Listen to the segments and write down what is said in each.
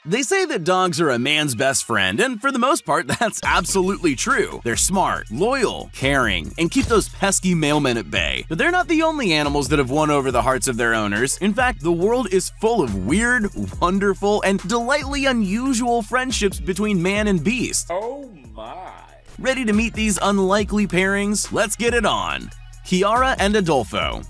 They say that dogs are a man's best friend, and for the most part, that's absolutely true. They're smart, loyal, caring, and keep those pesky mailmen at bay. But they're not the only animals that have won over the hearts of their owners. In fact, the world is full of weird, wonderful, and delightfully unusual friendships between man and beast. Oh my. Ready to meet these unlikely pairings? Let's get it on. Kiara and Adolfo.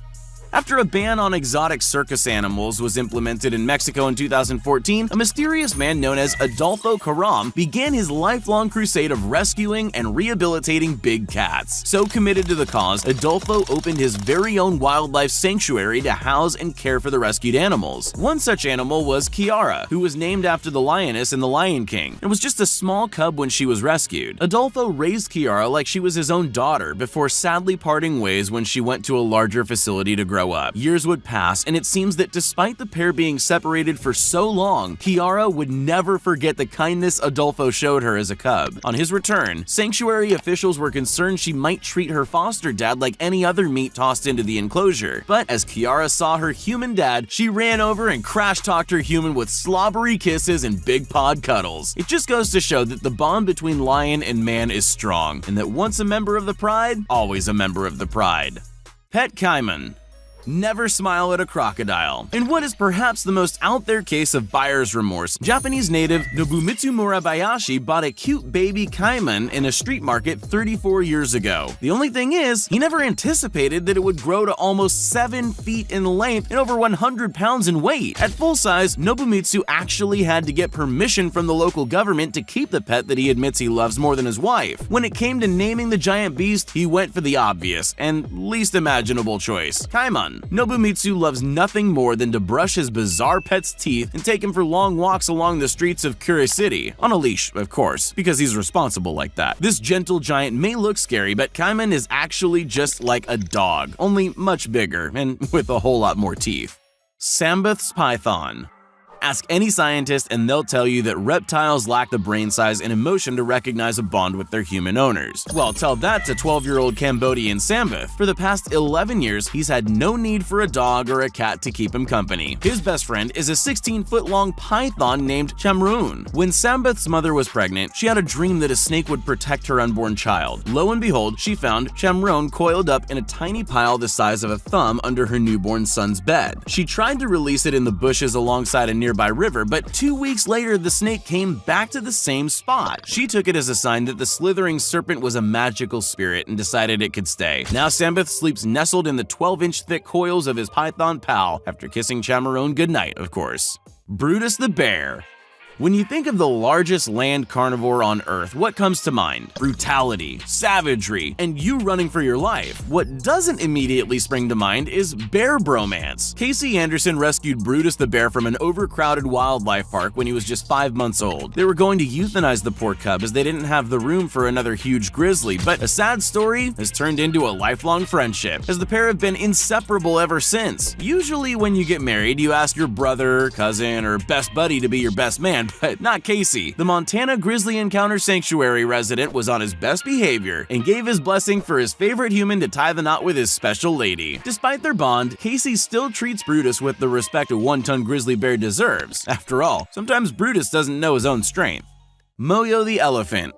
After a ban on exotic circus animals was implemented in Mexico in 2014, a mysterious man known as Adolfo Caram began his lifelong crusade of rescuing and rehabilitating big cats. So committed to the cause, Adolfo opened his very own wildlife sanctuary to house and care for the rescued animals. One such animal was Kiara, who was named after the lioness in The Lion King, and was just a small cub when she was rescued. Adolfo raised Kiara like she was his own daughter before sadly parting ways when she went to a larger facility to grow up. Years would pass, and it seems that despite the pair being separated for so long, Kiara would never forget the kindness Adolfo showed her as a cub. On his return, sanctuary officials were concerned she might treat her foster dad like any other meat tossed into the enclosure. But as Kiara saw her human dad, she ran over and crash-talked her human with slobbery kisses and big pawed cuddles. It just goes to show that the bond between lion and man is strong, and that once a member of the pride, always a member of the pride. Pet Caiman. Never smile at a crocodile. In what is perhaps the most out there case of buyer's remorse, Japanese native Nobumitsu Murabayashi bought a cute baby caiman in a street market 34 years ago. The only thing is, he never anticipated that it would grow to almost 7 feet in length and over 100 pounds in weight. At full size, Nobumitsu actually had to get permission from the local government to keep the pet that he admits he loves more than his wife. When it came to naming the giant beast, he went for the obvious and least imaginable choice: Caiman. Nobumitsu loves nothing more than to brush his bizarre pet's teeth and take him for long walks along the streets of Kure City. On a leash, of course, because he's responsible like that. This gentle giant may look scary, but Caiman is actually just like a dog, only much bigger and with a whole lot more teeth. Sambeth's python. Ask any scientist and they'll tell you that reptiles lack the brain size and emotion to recognize a bond with their human owners. Well, tell that to 12-year-old Cambodian Sambeth. For the past 11 years, he's had no need for a dog or a cat to keep him company. His best friend is a 16-foot-long python named Chamroon. When Sambeth's mother was pregnant, she had a dream that a snake would protect her unborn child. Lo and behold, she found Chamroon coiled up in a tiny pile the size of a thumb under her newborn son's bed. She tried to release it in the bushes alongside a nearby river, but 2 weeks later, the snake came back to the same spot. She took it as a sign that the slithering serpent was a magical spirit and decided it could stay. Now Sambeth sleeps nestled in the 12-inch thick coils of his python pal after kissing Chamroon goodnight, of course. Brutus the bear. When you think of the largest land carnivore on Earth, what comes to mind? Brutality, savagery, and you running for your life. What doesn't immediately spring to mind is bear bromance. Casey Anderson rescued Brutus the bear from an overcrowded wildlife park when he was just 5 months old. They were going to euthanize the poor cub as they didn't have the room for another huge grizzly, but a sad story has turned into a lifelong friendship, as the pair have been inseparable ever since. Usually when you get married, you ask your brother, cousin, or best buddy to be your best man, but not Casey. The Montana Grizzly Encounter Sanctuary resident was on his best behavior and gave his blessing for his favorite human to tie the knot with his special lady. Despite their bond, Casey still treats Brutus with the respect a one-ton grizzly bear deserves. After all, sometimes Brutus doesn't know his own strength. Moyo the elephant.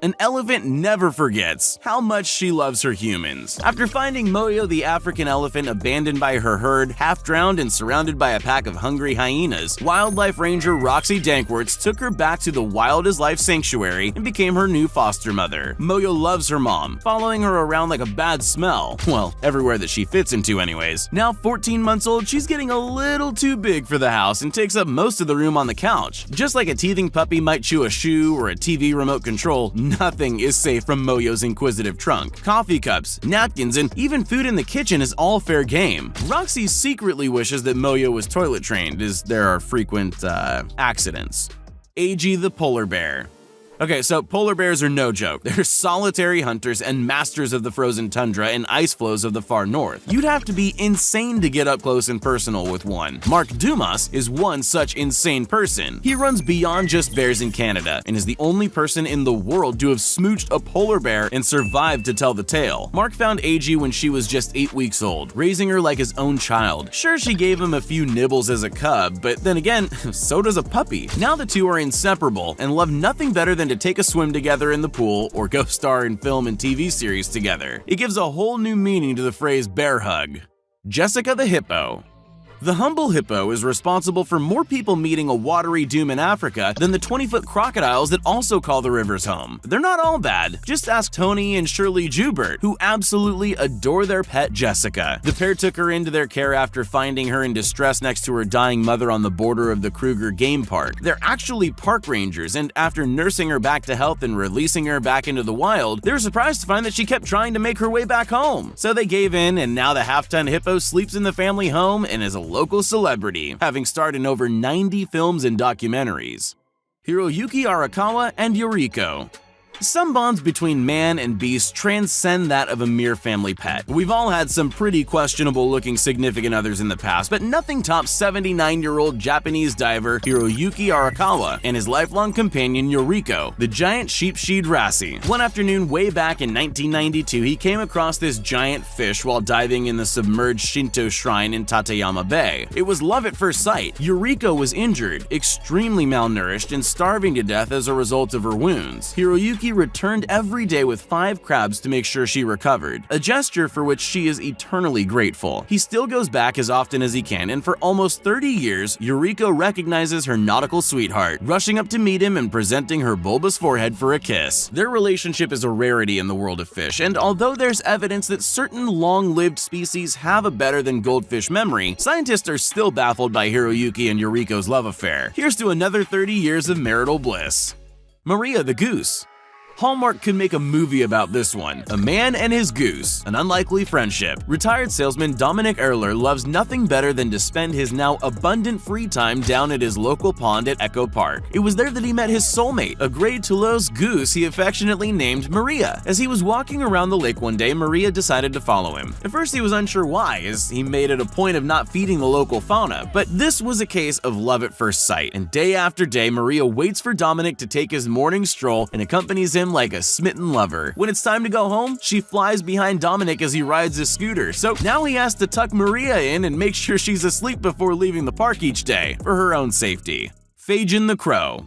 An elephant never forgets how much she loves her humans. After finding Moyo the African elephant abandoned by her herd, half-drowned and surrounded by a pack of hungry hyenas, wildlife ranger Roxy Dankworts took her back to the Wild as Life Sanctuary and became her new foster mother. Moyo loves her mom, following her around like a bad smell. Well, everywhere that she fits into anyways. Now 14 months old, she's getting a little too big for the house and takes up most of the room on the couch. Just like a teething puppy might chew a shoe or a TV remote control, nothing is safe from Moyo's inquisitive trunk. Coffee cups, napkins, and even food in the kitchen is all fair game. Roxy secretly wishes that Moyo was toilet trained, as there are frequent, accidents. Ag the polar bear. Okay, so polar bears are no joke. They're solitary hunters and masters of the frozen tundra and ice floes of the far north. You'd have to be insane to get up close and personal with one. Mark Dumas is one such insane person. He runs beyond just bears in Canada and is the only person in the world to have smooched a polar bear and survived to tell the tale. Mark found AG when she was just 8 weeks old, raising her like his own child. Sure, she gave him a few nibbles as a cub, but then again, so does a puppy. Now the two are inseparable and love nothing better than to take a swim together in the pool or go star in film and TV series together. It gives a whole new meaning to the phrase bear hug. Jessica the hippo. The humble hippo is responsible for more people meeting a watery doom in Africa than the 20-foot crocodiles that also call the rivers home. They're not all bad. Just ask Tony and Shirley Joubert, who absolutely adore their pet Jessica. The pair took her into their care after finding her in distress next to her dying mother on the border of the Kruger Game Park. They're actually park rangers, and after nursing her back to health and releasing her back into the wild, they were surprised to find that she kept trying to make her way back home. So they gave in, and now the half-ton hippo sleeps in the family home and is a local celebrity, having starred in over 90 films and documentaries. Hiroyuki Arakawa and Yoriko. Some bonds between man and beast transcend that of a mere family pet. We've all had some pretty questionable-looking significant others in the past, but nothing tops 79-year-old Japanese diver Hiroyuki Arakawa and his lifelong companion Yoriko, the giant sheep-sheed wrassie. One afternoon way back in 1992, he came across this giant fish while diving in the submerged Shinto shrine in Tateyama Bay. It was love at first sight. Yoriko was injured, extremely malnourished, and starving to death as a result of her wounds. Hiroyuki returned every day with 5 crabs to make sure she recovered, a gesture for which she is eternally grateful. He still goes back as often as he can, and for almost 30 years, Yoriko recognizes her nautical sweetheart, rushing up to meet him and presenting her bulbous forehead for a kiss. Their relationship is a rarity in the world of fish, and although there's evidence that certain long-lived species have a better than goldfish memory, scientists are still baffled by Hiroyuki and Yoriko's love affair. Here's to another 30 years of marital bliss. Maria the goose. Hallmark could make a movie about this one. A man and his goose, an unlikely friendship. Retired salesman Dominic Erler loves nothing better than to spend his now abundant free time down at his local pond at Echo Park. It was there that he met his soulmate, a gray Toulouse goose he affectionately named Maria. As he was walking around the lake one day, Maria decided to follow him. At first he was unsure why, as he made it a point of not feeding the local fauna, but this was a case of love at first sight, and day after day Maria waits for Dominic to take his morning stroll and accompanies him like a smitten lover. When it's time to go home, she flies behind Dominic as he rides his scooter, so now he has to tuck Maria in and make sure she's asleep before leaving the park each day, for her own safety. Fagin the crow.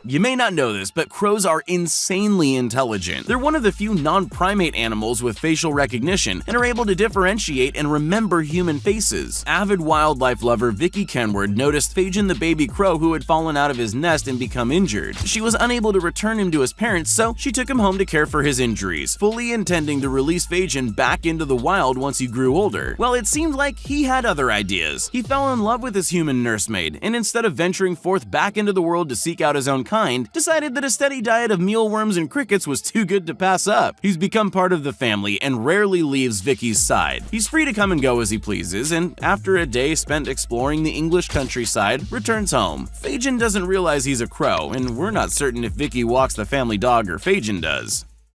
You may not know this, but crows are insanely intelligent. They're one of the few non-primate animals with facial recognition and are able to differentiate and remember human faces. Avid wildlife lover Vicky Kenward noticed Fagin the baby crow who had fallen out of his nest and become injured. She was unable to return him to his parents, so she took him home to care for his injuries, fully intending to release Fagin back into the wild once he grew older. Well, it seemed like he had other ideas. He fell in love with his human nursemaid, and instead of venturing forth back into the world to seek out his own decided that a steady diet of mealworms and crickets was too good to pass up. He's become part of the family and rarely leaves Vicky's side. He's free to come and go as he pleases, and after a day spent exploring the English countryside, returns home. Fagin doesn't realize he's a crow, and we're not certain if Vicky walks the family dog or Fagin does.